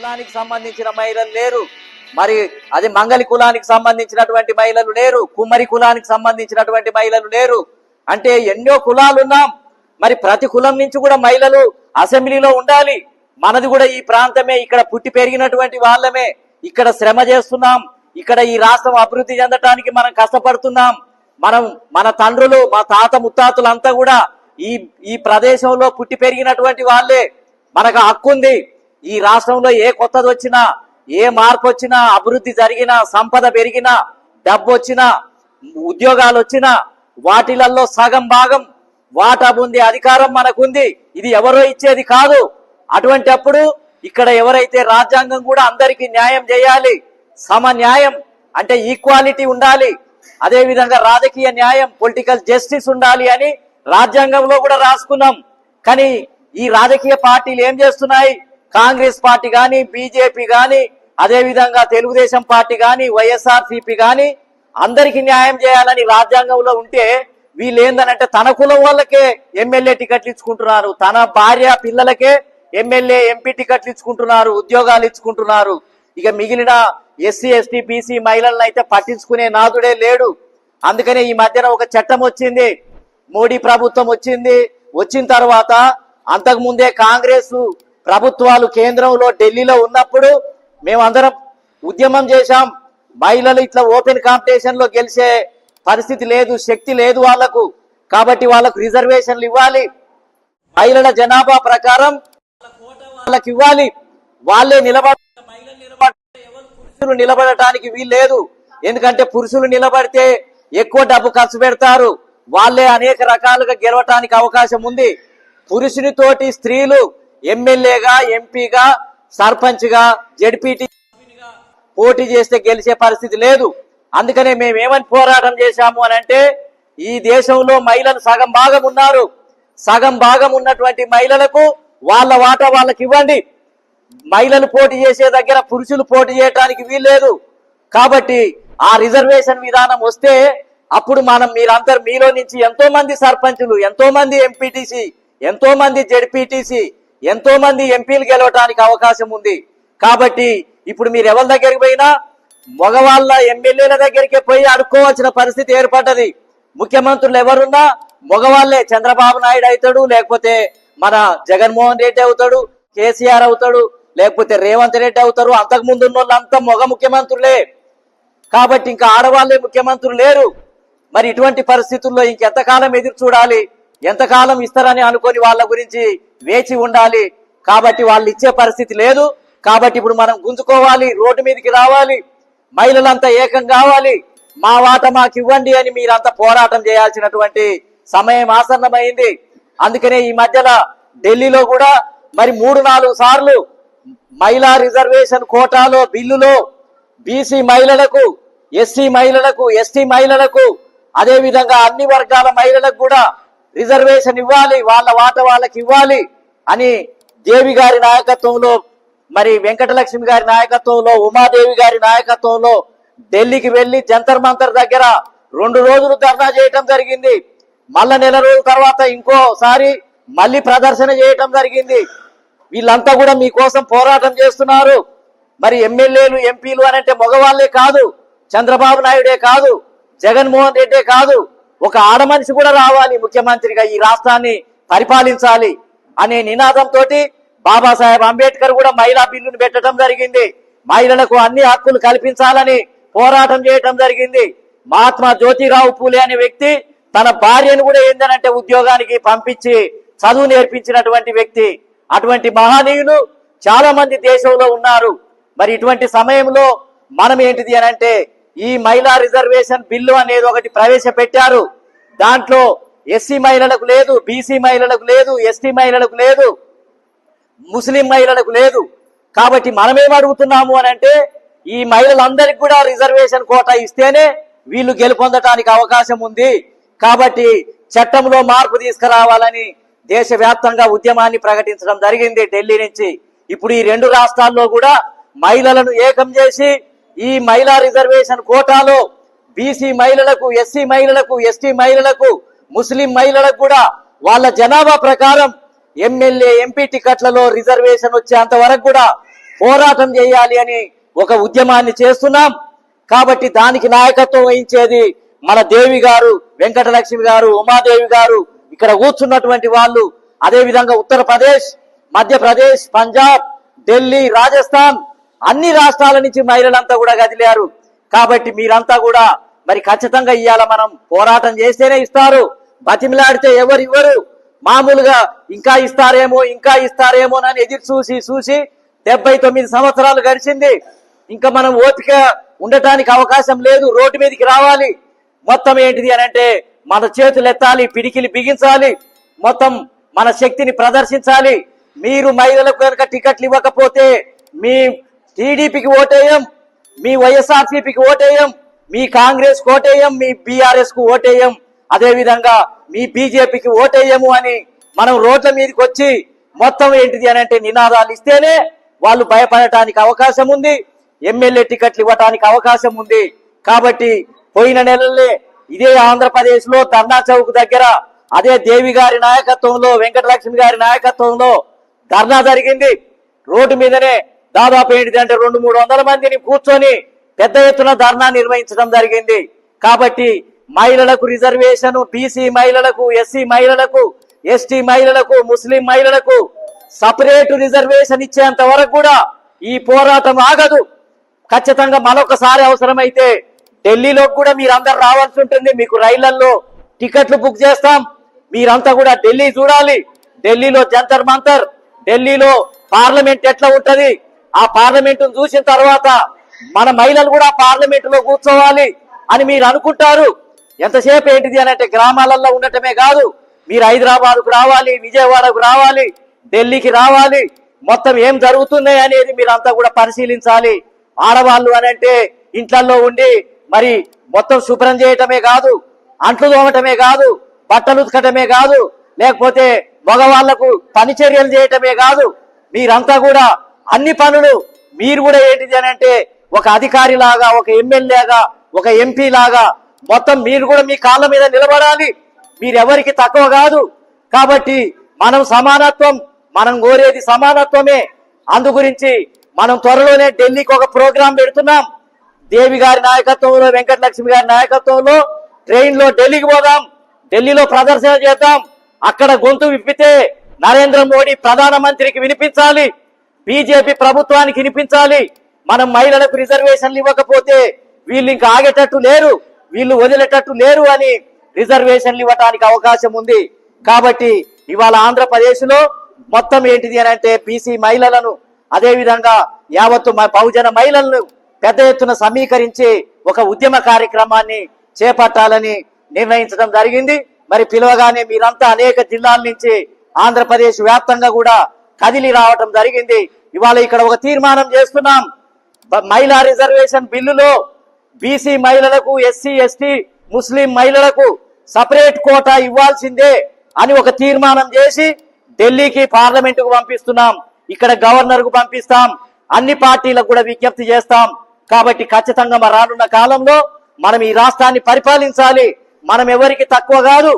కులానికి సంబంధించిన మహిళలు లేరు, మరి అది మంగళి కులానికి సంబంధించినటువంటి మహిళలు లేరు, కుమ్మరి కులానికి సంబంధించినటువంటి మహిళలు లేరు. అంటే ఎన్నో కులాలు ఉన్నాం, మరి ప్రతి కులం నుంచి కూడా మహిళలు అసెంబ్లీలో ఉండాలి. మనది కూడా ఈ ప్రాంతమే, ఇక్కడ పుట్టి పెరిగినటువంటి వాళ్ళమే, ఇక్కడ శ్రమ చేస్తున్నాం, ఇక్కడ ఈ రాష్ట్రం అభివృద్ధి చెందటానికి మనం కష్టపడుతున్నాం. మన తండ్రులు, మా తాత ముత్తాతలంతా కూడా ఈ ప్రదేశంలో పుట్టి పెరిగినటువంటి వాళ్ళే. మనకు హక్కు ఉంది. ఈ రాష్ట్రంలో ఏ కొత్తది వచ్చినా, ఏ మార్పు వచ్చినా, అభివృద్ధి జరిగినా, సంపద పెరిగినా, డబ్బు వచ్చినా, ఉద్యోగాలు వచ్చినా వాటిలలో సగం భాగం వాటా పొందే అధికారం మనకుంది. ఇది ఎవరో ఇచ్చేది కాదు. అటువంటి అప్పుడు ఇక్కడ ఎవరైతే రాజ్యాంగం కూడా అందరికీ న్యాయం చేయాలి, సమన్యాయం అంటే ఈక్వాలిటీ ఉండాలి, అదే విధంగా రాజకీయ న్యాయం, పొలిటికల్ జస్టిస్ ఉండాలి అని రాజ్యాంగంలో కూడా రాసుకున్నాం. కానీ ఈ రాజకీయ పార్టీలు ఏం చేస్తున్నాయి? కాంగ్రెస్ పార్టీ గాని, బీజేపీ గాని, అదే విధంగా తెలుగుదేశం పార్టీ గాని, వైఎస్ఆర్సీపీ గాని అందరికి న్యాయం చేయాలని రాజ్యాంగంలో ఉంటే వీళ్ళు ఏందనంటే తన కులం వాళ్ళకే ఎమ్మెల్యే టికెట్లు ఇచ్చుకుంటున్నారు, తన భార్య పిల్లలకే ఎమ్మెల్యే ఎంపీ టికెట్లు ఇచ్చుకుంటున్నారు, ఉద్యోగాలు ఇచ్చుకుంటున్నారు. ఇక మిగిలిన ఎస్సీ ఎస్టీ బీసీ మహిళలను అయితే పట్టించుకునే నాదుడే లేడు. అందుకనే ఈ మధ్యన ఒక చట్టం వచ్చింది, మోడీ ప్రభుత్వం వచ్చింది. వచ్చిన తర్వాత అంతకుముందే కాంగ్రెస్ ప్రభుత్వాలు కేంద్రంలో ఢిల్లీలో ఉన్నప్పుడు మేమందరం ఉద్యమం చేశాం. మహిళలు ఇట్లా ఓపెన్ కాంపిటీషన్ లో గెలిచే పరిస్థితి లేదు, శక్తి లేదు వాళ్లకు. కాబట్టి వాళ్లకు రిజర్వేషన్లు ఇవ్వాలి, మహిళల జనాభా ప్రకారం వాళ్ళకి ఇవ్వాలి. వాళ్ళే పురుషులు నిలబడటానికి వీల్లేదు. ఎందుకంటే పురుషులు నిలబడితే ఎక్కువ డబ్బు ఖర్చు పెడతారు, వాళ్ళే అనేక రకాలుగా గెలవటానికి అవకాశం ఉంది. పురుషుని తోటి స్త్రీలు ఎమ్మెల్యేగా, ఎంపీగా, సర్పంచ్గా, జడ్పీటీ పోటీ చేస్తే గెలిచే పరిస్థితి లేదు. అందుకనే మేమేమని పోరాటం చేశాము అని అంటే, ఈ దేశంలో మహిళలు సగం భాగం ఉన్నారు, సగం భాగం ఉన్నటువంటి మహిళలకు వాళ్ళ వాటా వాళ్ళకి ఇవ్వండి. మహిళలు పోటీ చేసే దగ్గర పురుషులు పోటీ చేయడానికి వీల్లేదు. కాబట్టి ఆ రిజర్వేషన్ విధానం వస్తే అప్పుడు మీరందరూ మీలో నుంచి ఎంతో మంది సర్పంచులు, ఎంతో మంది ఎంపీటీసీ, ఎంతో మంది జడ్పీటీసీ, ఎంతో మంది ఎంపీలు గెలవటానికి అవకాశం ఉంది. కాబట్టి ఇప్పుడు మీరు ఎవరి దగ్గరికి పోయినా మగవాళ్ళ ఎమ్మెల్యేల దగ్గరికి పోయి అడుక్కోవాల్సిన పరిస్థితి ఏర్పడ్డది. ముఖ్యమంత్రులు ఎవరున్నా మగవాళ్లే. చంద్రబాబు నాయుడు అవుతాడు, లేకపోతే మన జగన్మోహన్ రెడ్డి అవుతాడు, కేసీఆర్ అవుతాడు, లేకపోతే రేవంత్ రెడ్డి అవుతారు. అంతకు ముందు ఉన్న వాళ్ళంతా మగ ముఖ్యమంత్రులే. కాబట్టి ఇంకా ఆడవాళ్లే ముఖ్యమంత్రులు లేరు. మరి ఇటువంటి పరిస్థితుల్లో ఇంకెంతకాలం ఎదురు చూడాలి? ఎంతకాలం ఇస్తారని అనుకొని వాళ్ళ గురించి వేచి ఉండాలి. కాబట్టి వాళ్ళు ఇచ్చే పరిస్థితి లేదు. కాబట్టి ఇప్పుడు మనం గుంజుకోవాలి, రోడ్డు మీదకి రావాలి, మహిళలంతా ఏకం కావాలి, మా వాటా మాకు ఇవ్వండి అని మీరంతా పోరాటం చేయాల్సినటువంటి సమయం ఆసన్నమైంది. అందుకనే ఈ మధ్యలో ఢిల్లీలో కూడా మరి 3-4 సార్లు మహిళా రిజర్వేషన్ కోటాలో బిల్లులో బీసీ మహిళలకు, ఎస్సీ మహిళలకు, ఎస్టీ మహిళలకు, అదే విధంగా అన్ని వర్గాల మహిళలకు కూడా రిజర్వేషన్ ఇవ్వాలి, వాళ్ళ వాటా వాళ్ళకి ఇవ్వాలి అని దేవి గారి నాయకత్వంలో, మరి వెంకటలక్ష్మి గారి నాయకత్వంలో, ఉమాదేవి గారి నాయకత్వంలో ఢిల్లీకి వెళ్లి జంతర్ మంతర్ దగ్గర 2 రోజులు ధర్నా చేయటం జరిగింది. మళ్ళా నెల రోజుల తర్వాత ఇంకోసారి మళ్ళీ ప్రదర్శన చేయటం జరిగింది. వీళ్ళంతా కూడా మీకోసం పోరాటం చేస్తున్నారు. మరి ఎమ్మెల్యేలు, ఎంపీలు అని అంటే మగవాళ్లే కాదు, చంద్రబాబు నాయుడే కాదు, జగన్మోహన్ రెడ్డే కాదు, ఒక ఆడమనిషి కూడా రావాలి ముఖ్యమంత్రిగా, ఈ రాష్ట్రాన్ని పరిపాలించాలి అనే నినాదంతో బాబాసాహెబ్ అంబేద్కర్ కూడా మహిళా బిల్లును పెట్టడం జరిగింది. మహిళలకు అన్ని హక్కులు కల్పించాలని పోరాటం చేయటం జరిగింది. మహాత్మా జ్యోతిరావు పూలే అనే వ్యక్తి తన భార్యను కూడా ఏందనంటే ఉద్యోగానికి పంపించి చదువు నేర్పించినటువంటి వ్యక్తి. అటువంటి మహనీయులు చాలా మంది దేశంలో ఉన్నారు. మరి ఇటువంటి సమయంలో మనం ఏంటిది అని అంటే, ఈ మహిళా రిజర్వేషన్ బిల్లు అనేది ఒకటి ప్రవేశపెట్టారు. దాంట్లో ఎస్సీ మహిళలకు లేదు, బీసీ మహిళలకు లేదు, ఎస్టీ మహిళలకు లేదు, ముస్లిం మహిళలకు లేదు. కాబట్టి మనమేం అడుగుతున్నాము అని అంటే, ఈ మహిళలందరికీ కూడా రిజర్వేషన్ కోటా ఇస్తేనే వీళ్ళు గెలుపొందటానికి అవకాశం ఉంది. కాబట్టి చట్టంలో మార్పు తీసుకురావాలని దేశవ్యాప్తంగా ఉద్యమాన్ని ప్రకటించడం జరిగింది ఢిల్లీ నుంచి. ఇప్పుడు ఈ 2 రాష్ట్రాల్లో కూడా మహిళలను ఏకం చేసి ఈ మహిళా రిజర్వేషన్ కోటాలో బీసీ మహిళలకు, ఎస్సీ మహిళలకు, ఎస్టీ మహిళలకు, ముస్లిం మహిళలకు కూడా వాళ్ళ జనాభా ప్రకారం ఎమ్మెల్యే, ఎంపీ టికెట్లలో రిజర్వేషన్ వచ్చేంత వరకు కూడా పోరాటం చేయాలి అని ఒక ఉద్యమాన్ని చేస్తున్నాం. కాబట్టి దానికి నాయకత్వం వహించేది మన దేవి గారు, వెంకటలక్ష్మి గారు, ఉమాదేవి గారు, ఇక్కడ కూర్చున్నటువంటి వాళ్ళు. అదే విధంగా ఉత్తరప్రదేశ్, మధ్యప్రదేశ్, పంజాబ్, ఢిల్లీ, రాజస్థాన్ అన్ని రాష్ట్రాల నుంచి మహిళలంతా కూడా కదిలారు. కాబట్టి మీరంతా కూడా మరి ఖచ్చితంగా ఇవాళ మనం పోరాటం చేస్తేనే ఇస్తారు. బతిమిలాడితే ఎవరు ఇవ్వరు. మామూలుగా ఇంకా ఇస్తారేమో అని ఎదురు చూసి 79 సంవత్సరాలు గడిచింది. ఇంకా మనం ఓపిక ఉండటానికి అవకాశం లేదు. రోడ్డు మీదకి రావాలి. మొత్తం ఏంటిది అని అంటే మన చేతులు ఎత్తాలి, పిడికిలి బిగించాలి, మొత్తం మన శక్తిని ప్రదర్శించాలి. మీరు మహిళలకు కనుక టికెట్లు ఇవ్వకపోతే మీ టీడీపీకి ఓటేయం, మీ వైఎస్ఆర్సీపీకి ఓటేయం, మీ కాంగ్రెస్ కు ఓటేయం, మీ బీఆర్ఎస్ కు ఓటేయం, అదే విధంగా మీ బీజేపీకి ఓటేయము అని మనం రోడ్ల మీదకి వచ్చి మొత్తం ఏంటిది అని అంటే నినాదాలు ఇస్తేనే వాళ్ళు భయపడటానికి అవకాశం ఉంది. ఎమ్మెల్యే టికెట్లు ఇవ్వటానికి అవకాశం ఉంది. కాబట్టి పోయిన నెలలే ఇదే ఆంధ్రప్రదేశ్ లో ధర్నా చౌక్ దగ్గర అదే దేవి గారి నాయకత్వంలో, వెంకటలక్ష్మి గారి నాయకత్వంలో ధర్నా జరిగింది. రోడ్డు మీదనే దాదాపు ఏంటిది అంటే 200-300 మందిని కూర్చొని పెద్ద ఎత్తున ధర్నా నిర్వహించడం జరిగింది. కాబట్టి మహిళలకు రిజర్వేషన్, బీసీ మహిళలకు, ఎస్సీ మహిళలకు, ఎస్టీ మహిళలకు, ముస్లిం మహిళలకు సపరేట్ రిజర్వేషన్ ఇచ్చేంత వరకు కూడా ఈ పోరాటం ఆగదు. ఖచ్చితంగా మరొకసారి అవసరమైతే ఢిల్లీలోకి కూడా మీరందరూ రావాల్సి ఉంటుంది. మీకు రైళ్లలో టికెట్లు బుక్ చేస్తాం. మీరంతా కూడా ఢిల్లీ చూడాలి. ఢిల్లీలో జంతర్ మంతర్, ఢిల్లీలో పార్లమెంట్ ఎట్లా ఉంటది, ఆ పార్లమెంట్ చూసిన తర్వాత మన మహిళలు కూడా పార్లమెంట్ లో కూర్చోవాలి అని మీరు అనుకుంటారు. ఎంతసేపు ఏంటిది అని అంటే గ్రామాలలో ఉండటమే కాదు, మీరు హైదరాబాద్కు రావాలి, విజయవాడకు రావాలి, ఢిల్లీకి రావాలి. మొత్తం ఏం జరుగుతున్నాయి అనేది మీరంతా కూడా పరిశీలించాలి. ఆడవాళ్ళు అని అంటే ఇంట్లలో ఉండి మరి మొత్తం శుభ్రం చేయటమే కాదు, అంట్లు తోమటమే కాదు, బట్టలు ఉతకటమే కాదు, లేకపోతే మగవాళ్లకు పనిచర్యలు చేయటమే కాదు, మీరంతా కూడా అన్ని పనులు మీరు కూడా ఏంటిది అని అంటే ఒక అధికారి లాగా, ఒక ఎమ్మెల్యేగా, ఒక ఎంపీ లాగా మొత్తం మీరు కూడా మీ కాళ్ళ మీద నిలబడాలి. మీరెవరికి తక్కువ కాదు. కాబట్టి మనం సమానత్వం, మనం కోరేది సమానత్వమే. అందు గురించి మనం త్వరలోనే ఢిల్లీకి ఒక ప్రోగ్రాం పెడుతున్నాం. దేవి గారి నాయకత్వంలో, వెంకటలక్ష్మి గారి నాయకత్వంలో ట్రైన్ లో ఢిల్లీకి పోదాం, ఢిల్లీలో ప్రదర్శన చేద్దాం. అక్కడ గొంతు విప్పితే నరేంద్ర మోడీ ప్రధానమంత్రికి వినిపించాలి, బీజేపీ ప్రభుత్వానికి వినిపించాలి. మనం మహిళలకు రిజర్వేషన్లు ఇవ్వకపోతే వీళ్ళు ఇంకా ఆగేటట్టు లేరు, వీళ్ళు వదిలేటట్టు లేరు అని రిజర్వేషన్లు ఇవ్వడానికి అవకాశం ఉంది. కాబట్టి ఇవాళ ఆంధ్రప్రదేశ్ లో మొత్తం ఏంటిది అని అంటే బీసీ మహిళలను, అదే విధంగా యావత్తు బహుజన మహిళలను పెద్ద ఎత్తున సమీకరించి ఒక ఉద్యమ కార్యక్రమాన్ని చేపట్టాలని నిర్ణయించడం జరిగింది. మరి పిలవగానే మీరంతా అనేక జిల్లాల నుంచి ఆంధ్రప్రదేశ్ వ్యాప్తంగా కూడా కదిలి రావటం జరిగింది. ఇవాళ ఇక్కడ ఒక తీర్మానం చేస్తున్నాం. మహిళా రిజర్వేషన్ బిల్లులో బీసీ మహిళలకు, ఎస్సీ ఎస్టీ ముస్లిం మహిళలకు సపరేట్ కోటా ఇవ్వాల్సిందే అని ఒక తీర్మానం చేసి ఢిల్లీకి పార్లమెంటుకు పంపిస్తున్నాం. ఇక్కడ గవర్నర్ కు పంపిస్తాం. అన్ని పార్టీలకు కూడా విజ్ఞప్తి చేస్తాం. కాబట్టి ఖచ్చితంగా మన రానున్న కాలంలో మనం ఈ రాష్ట్రాన్ని పరిపాలించాలి. మనం ఎవరికి తక్కువ కాదు.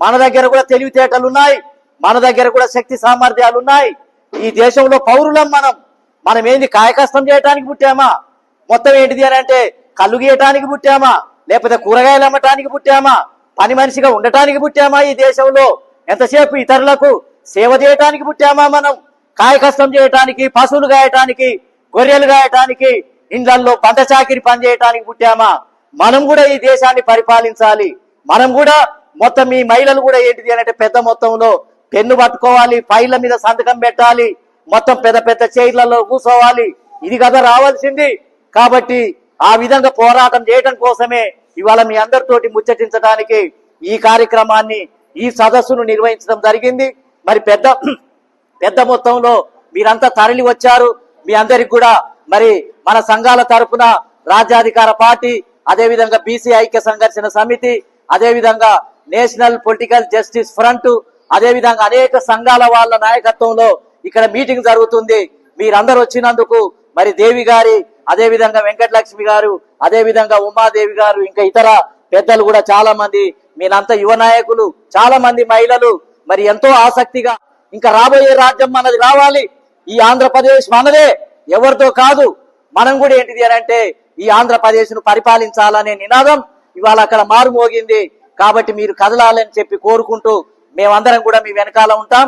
మన దగ్గర కూడా తెలివితేటలు ఉన్నాయి, మన దగ్గర కూడా శక్తి సామర్థ్యాలు ఉన్నాయి. ఈ దేశంలో పౌరులం మనం ఏంది కాయకష్టం చేయడానికి పుట్టామా? మొత్తం ఏంటిది అని అంటే కళ్ళు గీయటానికి పుట్టామా? లేకపోతే కూరగాయలు అమ్మటానికి పుట్టామా? పని మనిషిగా ఉండటానికి పుట్టామా? ఈ దేశంలో ఎంతసేపు ఇతరులకు సేవ చేయటానికి పుట్టామా? మనం కాయకష్టం చేయటానికి, పశువులు గాయటానికి, గొర్రెలు గాయటానికి, ఇండ్లల్లో పంట చాకిరి పని చేయటానికి పుట్టామా? మనం కూడా ఈ దేశాన్ని పరిపాలించాలి. మనం కూడా మొత్తం ఈ మహిళలు కూడా ఏంటిది అంటే పెద్ద మొత్తంలో పెన్ను పట్టుకోవాలి, ఫైళ్ల మీద సంతకం పెట్టాలి, మొత్తం పెద్ద పెద్ద చైర్లలో కూర్చోవాలి. ఇది కదా రావాల్సింది. కాబట్టి ఆ విధంగా పోరాటం చేయడం కోసమే ఇవాళ మీ అందరితోటి ముచ్చటించడానికి ఈ కార్యక్రమాన్ని, ఈ సదస్సును నిర్వహించడం జరిగింది. మరి పెద్ద మొత్తంలో మీరంతా తరలి వచ్చారు. మీ అందరికి కూడా మరి మన సంఘాల తరఫున రాజ్యాధికార పార్టీ, అదేవిధంగా బీసీ ఐక్య సంఘర్షణ సమితి, అదేవిధంగా నేషనల్ పొలిటికల్ జస్టిస్ ఫ్రంట్, అదేవిధంగా అనేక సంఘాల వాళ్ళ నాయకత్వంలో ఇక్కడ మీటింగ్ జరుగుతుంది. మీరందరూ వచ్చినందుకు మరి దేవి గారి, అదేవిధంగా వెంకటలక్ష్మి గారు, అదేవిధంగా ఉమాదేవి గారు, ఇంకా ఇతర పెద్దలు కూడా చాలా మంది, మీరంతా యువ నాయకులు, చాలా మంది మహిళలు మరి ఎంతో ఆసక్తిగా ఇంకా రాబోయే రాజ్యం మనది రావాలి, ఈ ఆంధ్రప్రదేశ్ మనదే, ఎవరితో కాదు, మనం కూడా ఏంటిది అని అంటే ఈ ఆంధ్రప్రదేశ్ ను పరిపాలించాలనే నినాదం ఇవాళ అక్కడ మారుమోగింది. కాబట్టి మీరు కదలాలని చెప్పి కోరుకుంటూ మేమందరం కూడా మీ వెనకాల ఉంటాం.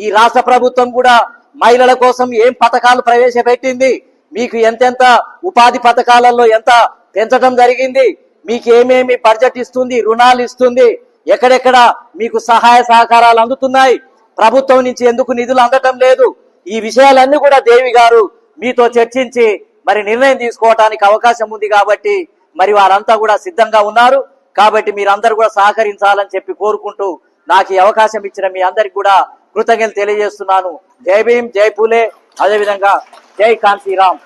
ఈ రాష్ట్ర ప్రభుత్వం కూడా మహిళల కోసం ఏం పథకాలు ప్రవేశపెట్టింది, మీకు ఎంతెంత ఉపాధి పథకాలలో ఎంత పెంచడం జరిగింది, మీకు ఏమేమి బడ్జెట్ ఇస్తుంది, రుణాలు ఇస్తుంది, ఎక్కడెక్కడ మీకు సహాయ సహకారాలు అందుతున్నాయి, ప్రభుత్వం నుంచి ఎందుకు నిధులు అందటం లేదు, ఈ విషయాలన్నీ కూడా దేవి గారు మీతో చర్చించి మరి నిర్ణయం తీసుకోవడానికి అవకాశం ఉంది. కాబట్టి మరి వారంతా కూడా సిద్ధంగా ఉన్నారు. కాబట్టి మీరందరూ కూడా సహకరించాలని చెప్పి కోరుకుంటూ నాకు ఈ అవకాశం ఇచ్చిన మీ అందరికి కూడా కృతజ్ఞతలు తెలియజేస్తున్నాను. జై భీమ్, జై పూలే, అదేవిధంగా జై కాంశీరామ్.